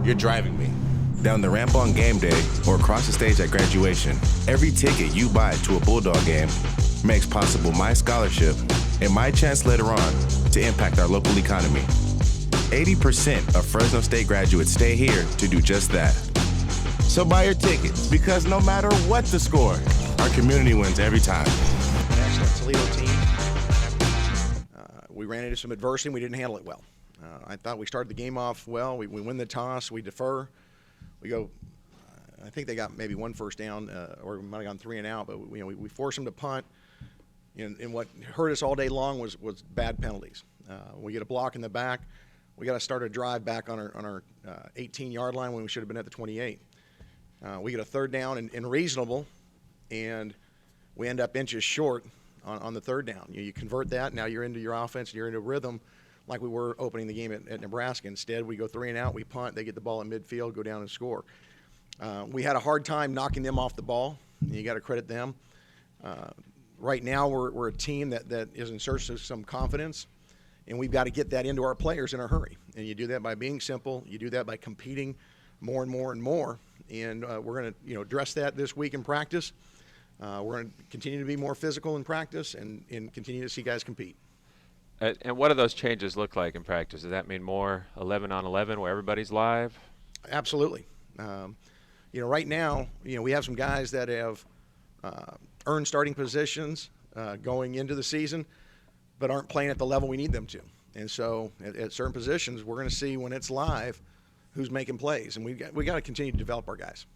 You're driving me. Down the ramp on game day or across the stage at graduation, every ticket you buy to a Bulldog game makes possible my scholarship and my chance later on to impact our local economy. 80% of Fresno State graduates stay here to do just that. So buy your tickets, because no matter what the score, our community wins every time. An excellent Toledo team. We ran into some adversity and we didn't handle it well. I thought we started the game off well. We win the toss, we defer. We go, I think they got maybe one first down, or we might have gone 3 and out, but we forced them to punt. And what hurt us all day long was bad penalties. We get a block in the back. We got to start a drive back on our 18-yard line when we should have been at the 28. We get a third down and reasonable, and we end up inches short on the third down. You convert that, now you're into your offense, you're into rhythm like we were opening the game at Nebraska. Instead, we go 3 and out, we punt, they get the ball at midfield, go down and score. We had a hard time knocking them off the ball, and you got to credit them. Right now, we're a team that is in search of some confidence, and we've got to get that into our players in a hurry. And you do that by being simple. You do that by competing more and more and more. And we're going to address that this week in practice. We're going to continue to be more physical in practice and continue to see guys compete. And what do those changes look like in practice? Does that mean more 11-on-11 where everybody's live? Absolutely. Right now, we have some guys that have earned starting positions going into the season, but aren't playing at the level we need them to. And so at certain positions, we're going to see when it's live who's making plays, and we got to continue to develop our guys.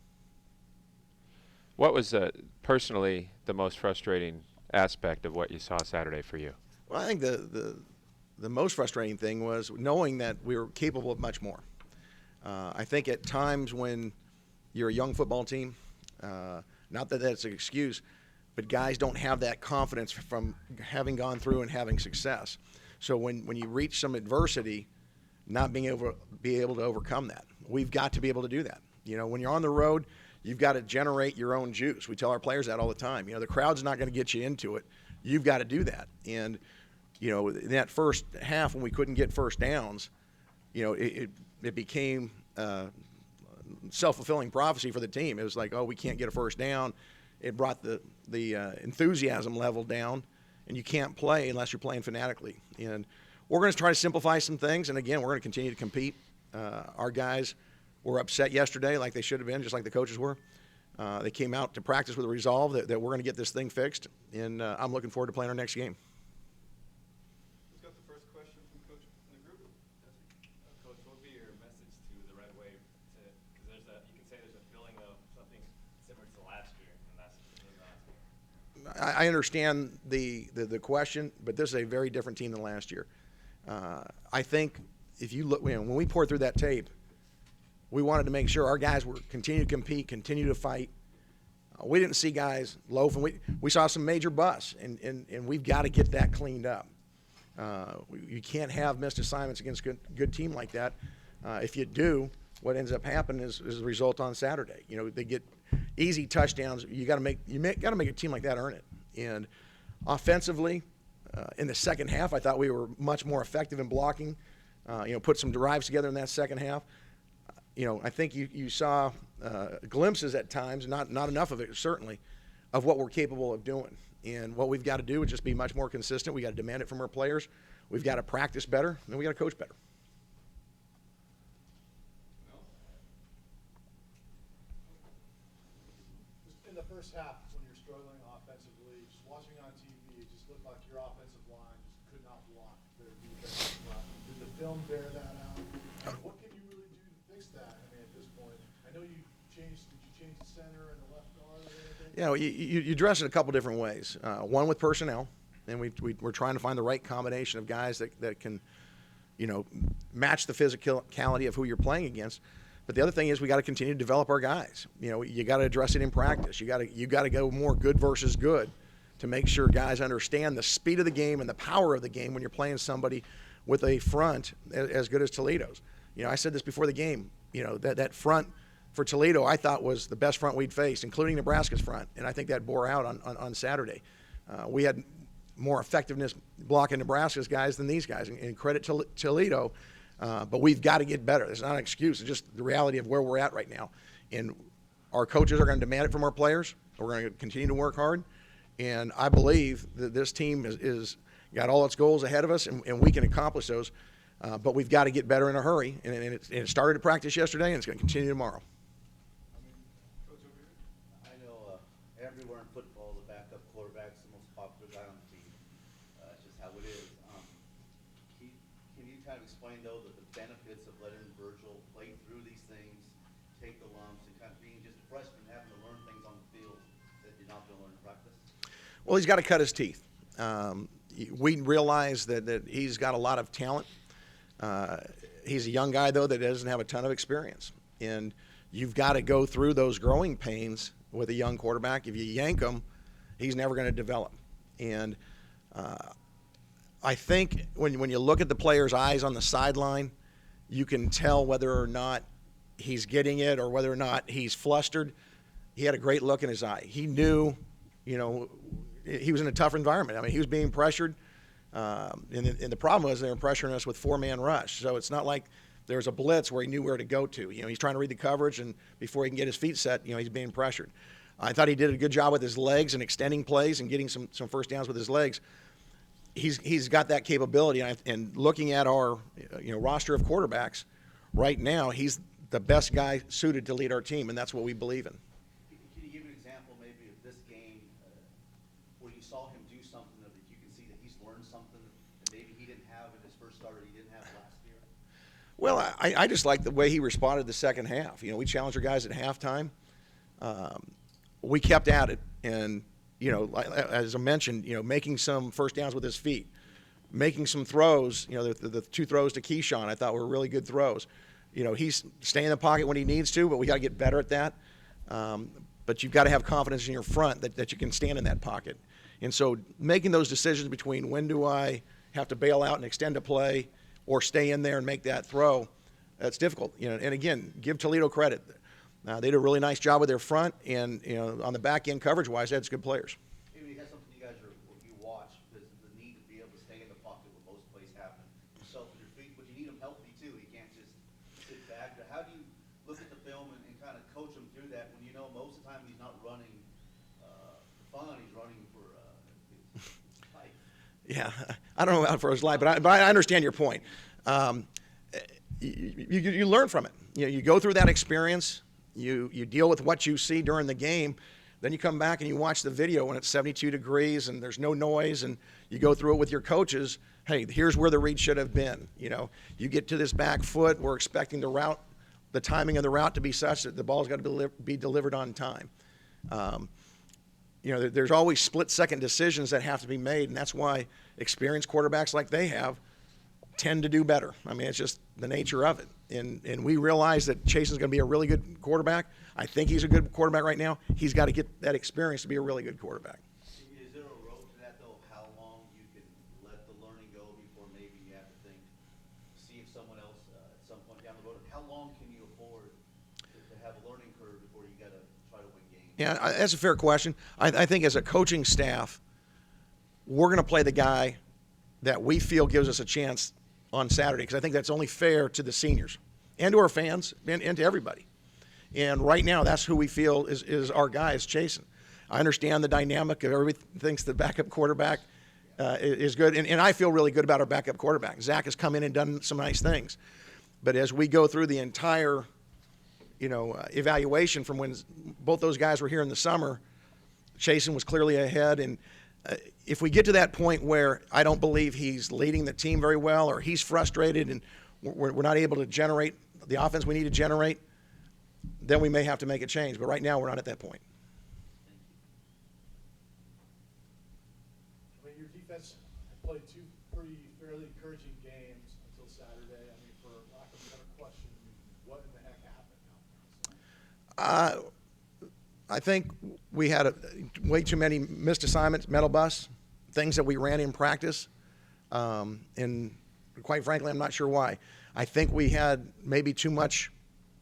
What was personally the most frustrating aspect of what you saw Saturday for you? Well, I think the most frustrating thing was knowing that we were capable of much more. I think at times when you're a young football team, not that that's an excuse, but guys don't have that confidence from having gone through and having success. So when you reach some adversity, not being able to overcome that. We've got to be able to do that. When you're on the road, you've got to generate your own juice. We tell our players that all the time. The crowd's not going to get you into it. You've got to do that. And, in that first half when we couldn't get first downs, it became self-fulfilling prophecy for the team. It was like, oh, we can't get a first down. It brought the enthusiasm level down, and you can't play unless you're playing fanatically. And we're going to try to simplify some things, and again, we're going to continue to compete. Our guys were upset yesterday like they should have been, just like the coaches were. They came out to practice with a resolve that we're going to get this thing fixed, and I'm looking forward to playing our next game. Let's go to the first question from Coach in the group. Coach, what would be your message to the Red Wave? Because you can say there's a feeling of something similar to last year, and that's last year. I understand the question, but this is a very different team than last year. I think if you look, when we poured through that tape, we wanted to make sure our guys were continue to compete, continue to fight. We didn't see guys loaf, and we saw some major busts, and we've got to get that cleaned up. You can't have missed assignments against a good team like that. If you do, what ends up happening is the result on Saturday. They get easy touchdowns. You got to make a team like that earn it. And offensively, in the second half, I thought we were much more effective in blocking. Put some drives together in that second half. I think you saw glimpses at times, not enough of it certainly, of what we're capable of doing. And what we've got to do is just be much more consistent. We got to demand it from our players. We've got to practice better, and we got to coach better. In the first half, when you're struggling offensively, just watching on TV, it just looked like your offensive line just could not block their defensive line. Did the film bear that out? And what can you really do to fix that? At this point, I know did you change the center and the left guard or anything? You address it a couple different ways. One with personnel, and we're trying to find the right combination of guys that can, match the physicality of who you're playing against. But the other thing is we got to continue to develop our guys. You got to address it in practice. You got to go more good versus good to make sure guys understand the speed of the game and the power of the game when you're playing somebody with a front as good as Toledo's. I said this before the game. That front for Toledo I thought was the best front we'd faced, including Nebraska's front, and I think that bore out on Saturday. We had more effectiveness blocking Nebraska's guys than these guys, and credit to Toledo. But we've got to get better. It's not an excuse. It's just the reality of where we're at right now. And our coaches are going to demand it from our players. We're going to continue to work hard. And I believe that this team is got all its goals ahead of us, and we can accomplish those. But we've got to get better in a hurry. And it started to practice yesterday, and it's going to continue tomorrow. I know everywhere in football, the backup quarterback's the most popular guy on the team. It's just how it is. Can you kind of explain, though, the benefits of letting Virgil play through these things, take the lumps, and kind of being just a freshman, having to learn things on the field that you're not going to learn in practice? Well, he's got to cut his teeth. We realize that he's got a lot of talent. He's a young guy, though, that doesn't have a ton of experience. And you've got to go through those growing pains with a young quarterback. If you yank him, he's never going to develop. And I think when you look at the player's eyes on the sideline, you can tell whether or not he's getting it or whether or not he's flustered. He had a great look in his eye. He knew, he was in a tough environment. I mean, he was being pressured. And the problem was they were pressuring us with four-man rush. So it's not like there was a blitz where he knew where to go to. He's trying to read the coverage, and before he can get his feet set, he's being pressured. I thought he did a good job with his legs and extending plays and getting some first downs with his legs. He's got that capability. And looking at our roster of quarterbacks right now, he's the best guy suited to lead our team, and that's what we believe in. Can you give an example maybe of this game where you saw him do something that you can see that he's learned something that maybe he didn't have in his first start or he didn't have last year? Well, I just like the way he responded the second half. We challenged our guys at halftime. We kept at it, and as I mentioned, making some first downs with his feet, making some throws. The two throws to Keyshawn I thought were really good throws. He's staying in the pocket when he needs to, but we got to get better at that. But you've got to have confidence in your front that you can stand in that pocket. And so making those decisions between when do I have to bail out and extend a play or stay in there and make that throw, that's difficult. And again, give Toledo credit. They did a really nice job with their front, and on the back end coverage-wise, they had some good players. Maybe that's something you guys you watch, because the need to be able to stay in the pocket when most plays happen. Yourself with your feet, but you need them healthy too. You can't just sit back. But how do you look at the film and kind of coach him through that when most of the time he's not running for fun, he's running for his life? Yeah, I don't know about for his life, but I understand your point. You learn from it. You go through that experience. You deal with what you see during the game. Then you come back and you watch the video when it's 72 degrees and there's no noise, and you go through it with your coaches. Hey, here's where the read should have been. You get to this back foot. We're expecting the timing of the route to be such that the ball's got to be delivered on time. There's always split-second decisions that have to be made, and that's why experienced quarterbacks like they have tend to do better. I mean, it's just the nature of it. And we realize that Chasen's going to be a really good quarterback. I think he's a good quarterback right now. He's got to get that experience to be a really good quarterback. Is there a road to that, though, how long you can let the learning go before maybe you have to see if someone else at some point down the road? How long can you afford to have a learning curve before you got to try to win games? Yeah, that's a fair question. I think as a coaching staff, we're going to play the guy that we feel gives us a chance on Saturday, because I think that's only fair to the seniors and to our fans and to everybody. And right now, that's who we feel is our guy, is Chasen. I understand the dynamic of everybody thinks the backup quarterback is good, and I feel really good about our backup quarterback. Zach has come in and done some nice things. But as we go through the entire evaluation from when both those guys were here in the summer, Chasen was clearly ahead, and if we get to that point where I don't believe he's leading the team very well, or he's frustrated and we're not able to generate the offense we need to generate, then we may have to make a change. But right now, we're not at that point. I mean, your defense played two pretty fairly encouraging games until Saturday. I mean, for lack of a better question, what in the heck happened now? I think we had way too many missed assignments, metal bus, things that we ran in practice, and quite frankly, I'm not sure why. I think we had maybe too much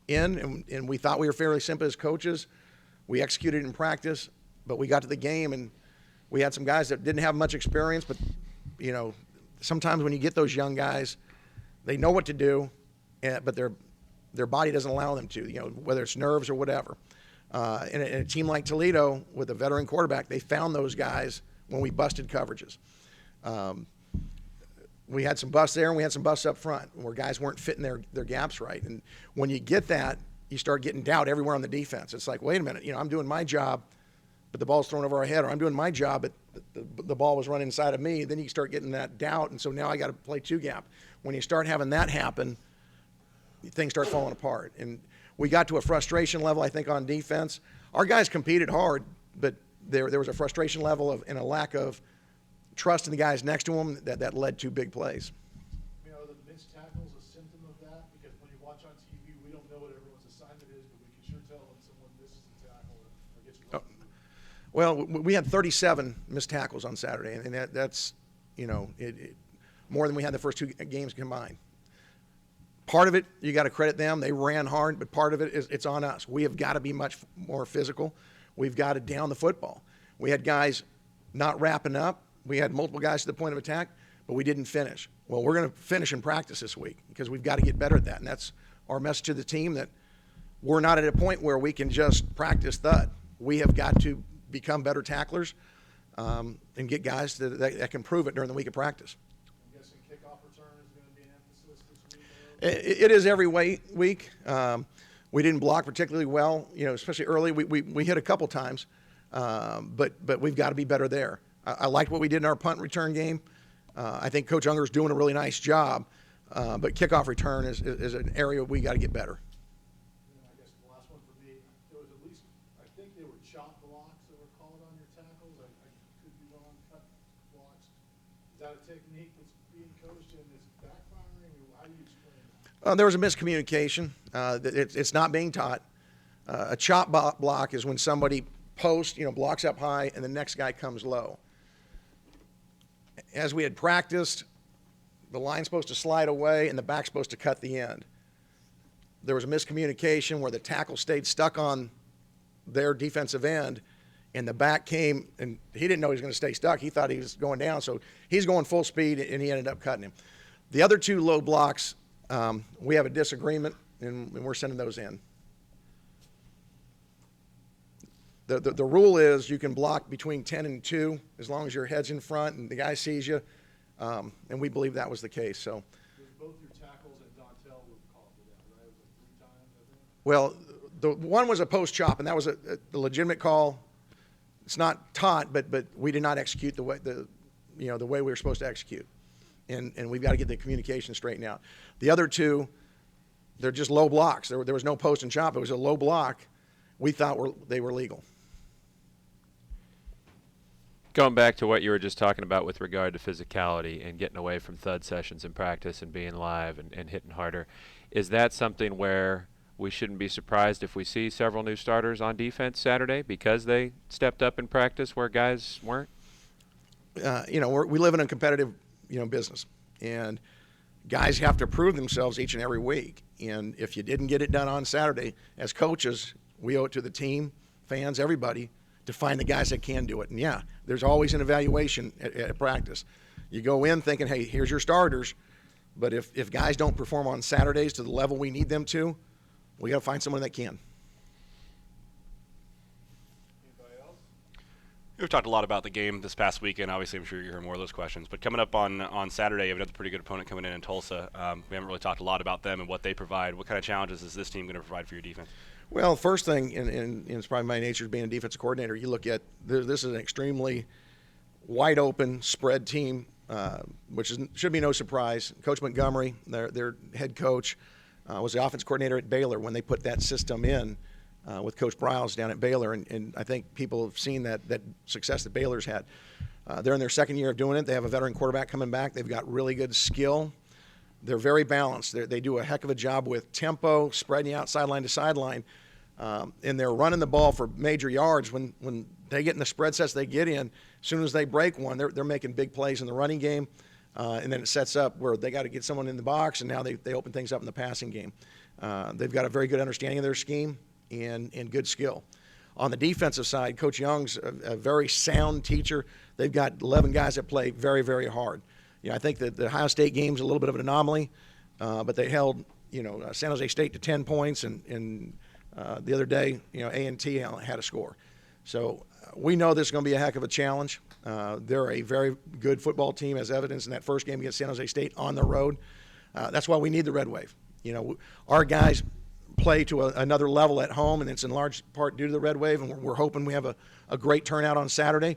in, and we thought we were fairly simple as coaches. We executed in practice, but we got to the game, and we had some guys that didn't have much experience, but, sometimes when you get those young guys, They know what to do, but their body doesn't allow them to, whether it's nerves or whatever. In a team like Toledo with a veteran quarterback, they found those guys when we busted coverages. We had some busts there, and we had some busts up front where guys weren't fitting their gaps right. And when you get that, you start getting doubt everywhere on the defense. It's like, wait a minute, I'm doing my job, but the ball's thrown over our head, or I'm doing my job, but the ball was running inside of me. Then you start getting that doubt, and so now I got to play two gap. When you start having that happen, things start falling apart. And we got to a frustration level, I think, on defense. Our guys competed hard, but there was a frustration level and a lack of trust in the guys next to them that led to big plays. Are the missed tackles a symptom of that? Because when you watch on TV, we don't know what everyone's assignment is, but we can sure tell when someone misses a tackle or gets run. Well, we had 37 missed tackles on Saturday, and that's more than we had the first two games combined. Part of it, you got to credit them. They ran hard, but part of it is it's on us. We have got to be much more physical. We've got to down the football. We had guys not wrapping up. We had multiple guys to the point of attack, but we didn't finish. Well, we're going to finish in practice this week because we've got to get better at that, and that's our message to the team, that we're not at a point where we can just practice thud. We have got to become better tacklers and get guys that can prove it during the week of practice. I'm guessing kickoff return is going to be an emphasis this week? It is every week. We didn't block particularly well, especially early. We hit a couple times, but we've got to be better there. I liked what we did in our punt return game. I think Coach Unger's doing a really nice job, but kickoff return is an area we got to get better. And I guess the last one for me, there was at least, I think they were chop blocks that were called on your tackles. I could be wrong, cut blocks. Is that a technique that's being coached and is backfiring? How do you explain that? There was a miscommunication. It's not being taught. A chop block is when somebody posts, blocks up high, and the next guy comes low. As we had practiced, the line's supposed to slide away and the back's supposed to cut the end. There was a miscommunication where the tackle stayed stuck on their defensive end, and the back came, and he didn't know he was going to stay stuck. He thought he was going down, so he's going full speed, and he ended up cutting him. The other two low blocks, we have a disagreement, and we're sending those in. The rule is you can block between 10 and 2 as long as your head's in front and the guy sees you, and we believe that was the case. So, Both your tackles and Dontel were called for that, right? It was 3 times, I think? well, the one was a post chop, and that was a legitimate call. It's not taught, but we did not execute the way the way we were supposed to execute, and we've got to get the communication straightened out. The other two, they're just low blocks. There was no post and chop. It was a low block. We thought they were legal. Going back to what you were just talking about with regard to physicality and getting away from thud sessions in practice and being live and hitting harder, is that something where we shouldn't be surprised if we see several new starters on defense Saturday because they stepped up in practice where guys weren't? We live in a competitive, business, and guys have to prove themselves each and every week. And if you didn't get it done on Saturday, as coaches, we owe it to the team, fans, everybody, to find the guys that can do it. And yeah, there's always an evaluation at practice. You go in thinking, hey, here's your starters, but if guys don't perform on Saturdays to the level we need them to, we got to find someone that can. Anybody else? We've talked a lot about the game this past weekend. Obviously, I'm sure you're hearing more of those questions. But coming up on Saturday, you have another pretty good opponent coming in Tulsa. We haven't really talked a lot about them and what they provide. What kind of challenges is this team going to provide for your defense? Well, first thing, and it's probably my nature as being a defensive coordinator, you look at this is an extremely wide open spread team, which should be no surprise. Coach Montgomery, their head coach, was the offense coordinator at Baylor when they put that system in with Coach Briles down at Baylor, and I think people have seen that success that Baylor's had. They're in their second year of doing it. They have a veteran quarterback coming back. They've got really good skill. They're very balanced. They do a heck of a job with tempo, spreading you out sideline to sideline, and they're running the ball for major yards. When they get in the spread sets they get in, as soon as they break one, they're making big plays in the running game, and then it sets up where they got to get someone in the box, and now they open things up in the passing game. They've got a very good understanding of their scheme and good skill. On the defensive side, Coach Young's a very sound teacher. They've got 11 guys that play very, very hard. I think that the Ohio State game's a little bit of an anomaly. but they held, San Jose State to 10 points, and the other day, A&T had a score. So we know this is going to be a heck of a challenge. They're a very good football team, as evidenced in that first game against San Jose State on the road. That's why we need the Red Wave. Our guys play to another level at home, and it's in large part due to the Red Wave, and we're hoping we have a great turnout on Saturday.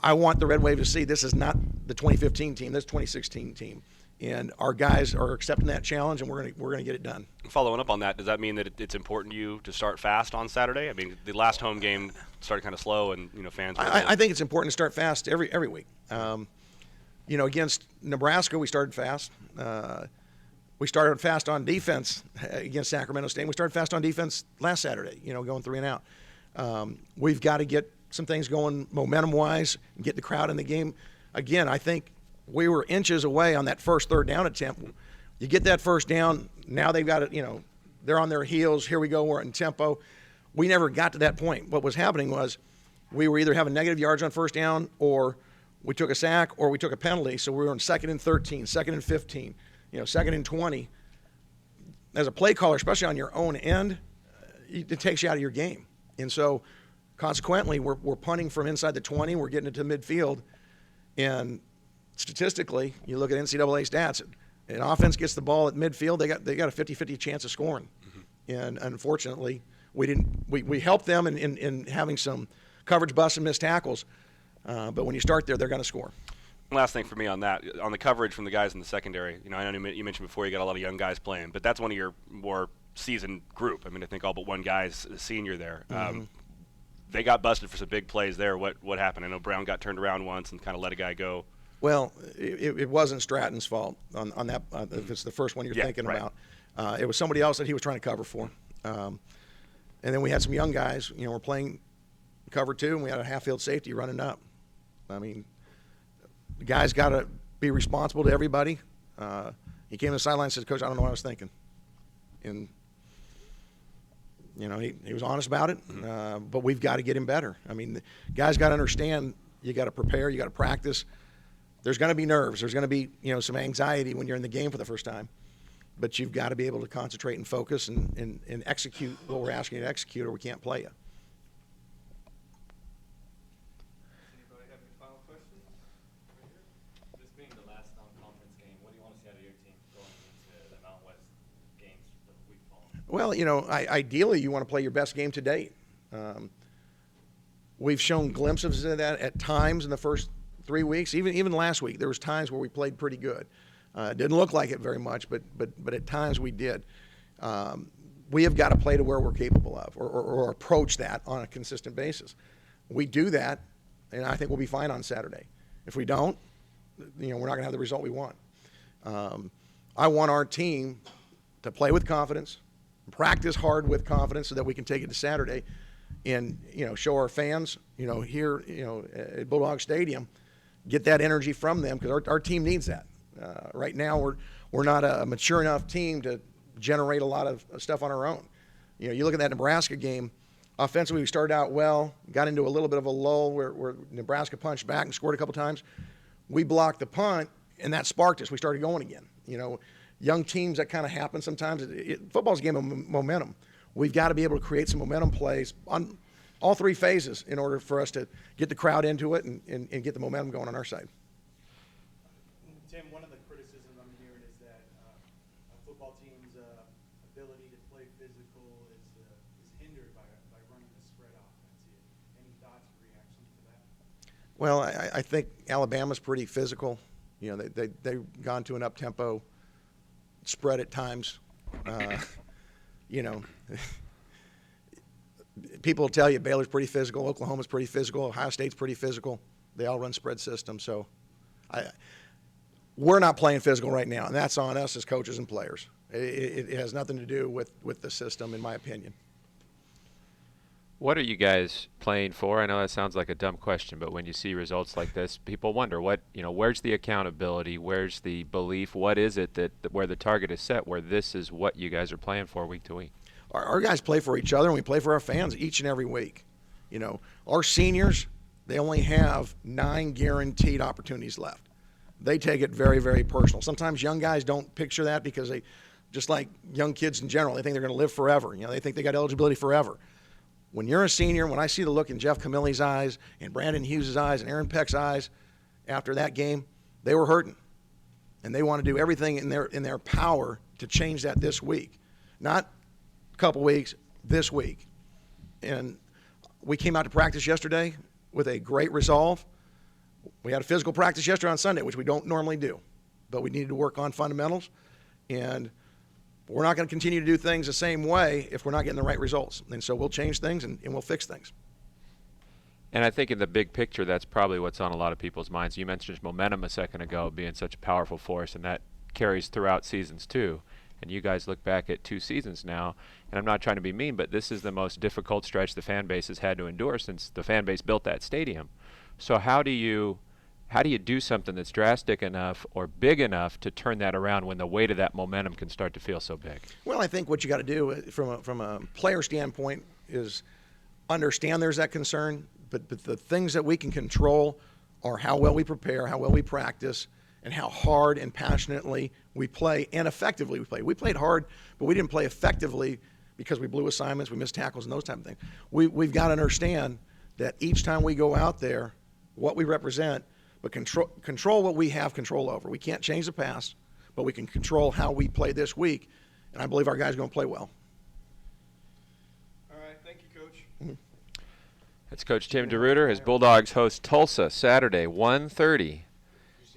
I want the Red Wave to see this is not the 2015 team, this 2016 team. And our guys are accepting that challenge, and we're going to get it done. Following up on that, does that mean that it's important to you to start fast on Saturday? I mean, the last home game started kind of slow, and fans. I think it's important to start fast every week. Against Nebraska, we started fast. We started fast on defense against Sacramento State. We started fast on defense last Saturday. Going 3 and out. We've got to get some things going momentum-wise and get the crowd in the game. Again, I think we were inches away on that first third down attempt. You get that first down, now they've got it, they're on their heels. Here we go, we're in tempo. We never got to that point. What was happening was we were either having negative yards on first down, or we took a sack, or we took a penalty. So we were on 2nd and 13, 2nd and 15, 2nd and 20. As a play caller, especially on your own end, it takes you out of your game. And so consequently, we're punting from inside the 20. We're getting it to midfield. And statistically, you look at NCAA stats, an offense gets the ball at midfield, they got a 50-50 chance of scoring. Mm-hmm. And unfortunately, we helped them in having some coverage busts and missed tackles. But when you start there, they're going to score. Last thing for me on that, on the coverage from the guys in the secondary, I know you mentioned before you got a lot of young guys playing, but that's one of your more seasoned group. I mean, I think all but one guy's a senior there. Mm-hmm. They got busted for some big plays there. What happened? I know Brown got turned around once and kind of let a guy go. Well, it wasn't Stratton's fault on that. If it's the first one you're thinking right. about, it was somebody else that he was trying to cover for. And then we had some young guys. We're playing cover 2, and we had a half-field safety running up. I mean, the guy's got to be responsible to everybody. He came to the sideline and said, "Coach, I don't know what I was thinking." And he was honest about it, but we've got to get him better. I mean, the guys got to understand you got to prepare, you got to practice. There's going to be nerves. There's going to be, some anxiety when you're in the game for the first time. But you've got to be able to concentrate and focus and execute what we're asking you to execute, or we can't play you. Anybody have any final questions? Right here. This being the last non-conference game, what do you want to see out of your team going into the Mountain West games the week following? Well, ideally you want to play your best game to date. We've shown glimpses of that at times in the first 3 weeks. Even last week, there was times where we played pretty good. It didn't look like it very much, but at times we did. We have got to play to where we're capable of, or approach that on a consistent basis. We do that, and I think we'll be fine on Saturday. If we don't, we're not going to have the result we want. I want our team to play with confidence, practice hard with confidence, so that we can take it to Saturday and show our fans here at Bulldog Stadium, get that energy from them, because our team needs that. Right now we're not a mature enough team to generate a lot of stuff on our own. You look at that Nebraska game, offensively we started out well, got into a little bit of a lull where Nebraska punched back and scored a couple times. We blocked the punt, and that sparked us. We started going again. Young teams, that kind of happens sometimes. Football's a game of momentum. We've got to be able to create some momentum plays on all 3 phases in order for us to get the crowd into it and get the momentum going on our side. Tim, one of the criticisms I'm hearing is that a football team's ability to play physical is hindered by running the spread offense. Any thoughts or reactions to that? Well, I think Alabama's pretty physical. They've gone to an up-tempo spread at times. People will tell you Baylor's pretty physical, Oklahoma's pretty physical, Ohio State's pretty physical. They all run spread systems. So we're not playing physical right now, and that's on us as coaches and players. It has nothing to do with the system, in my opinion. What are you guys playing for? I know that sounds like a dumb question, but when you see results like this, people wonder where's the accountability? Where's the belief? What is it that where the target is set, where this is what you guys are playing for week to week? Our guys play for each other, and we play for our fans each and every week. Our seniors, they only have 9 guaranteed opportunities left. they take it very, very personal. Sometimes young guys don't picture that because they, just like young kids in general, they think they're going to live forever. You know, they think they got eligibility forever. When you're a senior, when I see the look in Jeff Camille's eyes and Brandon Hughes' eyes and Aaron Peck's eyes after that game, they were hurting. And they want to do everything in their power to change that this week. Not a couple weeks, this week. And we came out to practice yesterday with a great resolve. We had a physical practice yesterday on Sunday, which we don't normally do. But we needed to work on fundamentals. And we're not going to continue to do things the same way if we're not getting the right results. And so we'll change things and we'll fix things. And I think in the big picture, that's probably what's on a lot of people's minds. You mentioned momentum a second ago being such a powerful force, and that carries throughout seasons too. And you guys look back at 2 seasons now, and I'm not trying to be mean, but this is the most difficult stretch the fan base has had to endure since the fan base built that stadium. So how do you do something that's drastic enough or big enough to turn that around when the weight of that momentum can start to feel so big? Well, I think what you got to do from a player standpoint is understand there's that concern, but the things that we can control are how well we prepare, how well we practice, and how hard and passionately we play and effectively we play. We played hard, but we didn't play effectively because we blew assignments, we missed tackles, and those type of things. We've got to understand that each time we go out there, what we represent, but control what we have control over. We can't change the past, but we can control how we play this week, and I believe our guys are going to play well. All right, thank you, Coach. Mm-hmm. That's Coach Tim DeRuyter as Bulldogs host Tulsa Saturday, 1:30.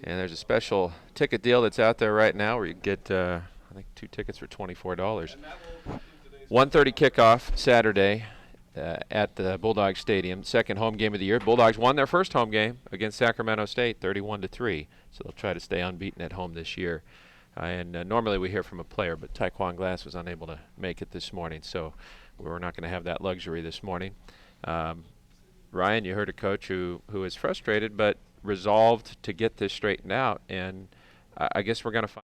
And there's a special ticket deal that's out there right now where you get, I think, 2 tickets for $24. 1:30 kickoff Saturday at the Bulldog Stadium. Second home game of the year. Bulldogs won their first home game against Sacramento State, 31-3. So they'll try to stay unbeaten at home this year. And normally we hear from a player, but Taekwon Glass was unable to make it this morning, so we're not going to have that luxury this morning. Ryan, you heard a coach who is frustrated but resolved to get this straightened out, and I guess we're going to find